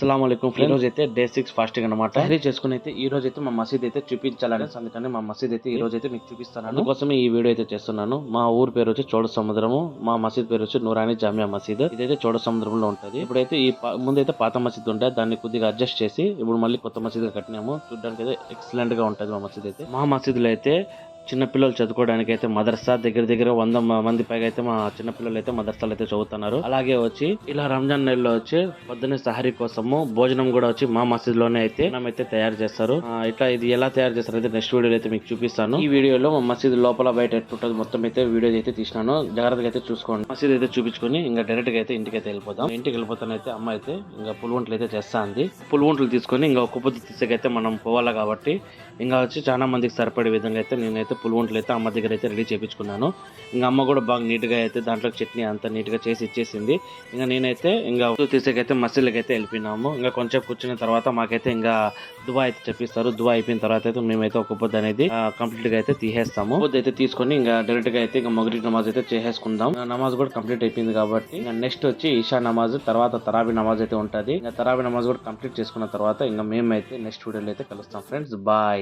అస్సలాముఅలైకుం friends. ఈ రోజు అయితే డే 6 ఫాస్టింగ్ అనమాట. హరీ చేసుకుని అయితే ఈ రోజు అయితే మా మసీద్ అయితే చూపించాలని, అందుకని మా మసీద్ అయితే ఈ రోజు అయితే మీకు చూపిస్తాను. అందుకోసమే ఈ వీడియో అయితే చేస్తున్నాను. మా ఊరు పేరు వచ్చి చోడ సముద్రము, మా మసీద్ పేరు వచ్చి నూరాని జామియా మసీద్. ఇదైతే చోడ సముద్రంలో ఉంటది. ఇప్పుడైతే ముందైతే పాత మసీద్ ఉంటే దాన్ని కొద్దిగా అడ్జస్ట్ చేసి ఇప్పుడు మళ్ళీ కొత్త మసీద్ కట్టినాము. చూడడానికి అయితే ఎక్సలెంట్ గా ఉంటది మా మసీద్ అయితే. మా మసీద్ లో అయితే చిన్న పిల్లలు చదువుకోవడానికి అయితే మదర్సా దగ్గర 100 మంది పైగా అయితే మా చిన్న పిల్లలు అయితే మదర్సాలు అయితే చదువుతున్నారు. అలాగే వచ్చి ఇలా రంజాన్ నెలలో వచ్చి పొద్దున్నే సహరీ కోసము భోజనం కూడా వచ్చి మా మసీద్ లోనే అయితే అయితే తయారు చేస్తారు. ఇట్లా ఇది ఎలా తయారు చేస్తారు అయితే నెక్స్ట్ వీడియో అయితే మీకు చూపిస్తాను. ఈ వీడియోలో మా మసీద్ లోపల బయట ఎట్టుంటది మొత్తం అయితే వీడియో అయితే తీసినాను. జాగ్రత్తగా అయితే చూసుకోండి. మసీద్ అయితే చూపించుకొని ఇంకా డైరెక్ట్ గా అయితే ఇంటికి అయితే వెళ్ళిపోతాం. ఇంటికి వెళ్ళిపోతానైతే అమ్మ అయితే ఇంకా పులివంటలు అయితే చేస్తా అంది. పులివంటలు తీసుకొని ఇంకా ఒక్క పొద్దు తీసేకైతే మనం పోవాలా కాబట్టి ఇంకా వచ్చి చాలా మందికి సరిపడే విధంగా అయితే నేనైతే పులివంటలు అయితే అమ్మ దగ్గర అయితే రెడీ చేయించుకున్నాను. ఇంకా అమ్మ కూడా బాగా నీట్ గా అయితే దాంట్లో చట్నీ అంతా నీట్ గా చేసి ఇచ్చేసింది. ఇంకా నేనైతే ఇంకా తీసేకైతే మసీదులకి అయితే వెళ్ళిపోయినాము. ఇంకా కొంచెం కూర్చున్న తర్వాత మాకైతే ఇంకా దువా అయితే చెప్పిస్తారు. దువా అయిపోయిన తర్వాత అయితే మేమైతే ఒక పొద్దు అనేది కంప్లీట్ గా అయితే తీసేస్తాము. పొద్దు అయితే తీసుకొని ఇంకా డైరెక్ట్ గా అయితే ఇంకా మగరి నమాజ్ అయితే చేసేసుకుందాం. నమాజ్ కూడా కంప్లీట్ అయిపోయింది కాబట్టి ఇంకా నెక్స్ట్ వచ్చి ఇషా నమాజ్, తర్వాత తరాబీ నమాజ్ అయితే ఉంటది. ఇంకా తరాబీ నమాజ్ కూడా కంప్లీట్ చేసుకున్న తర్వాత ఇంకా మేమైతే నెక్స్ట్ వీడియోలో అయితే కలుస్తాం ఫ్రెండ్స్. బాయ్.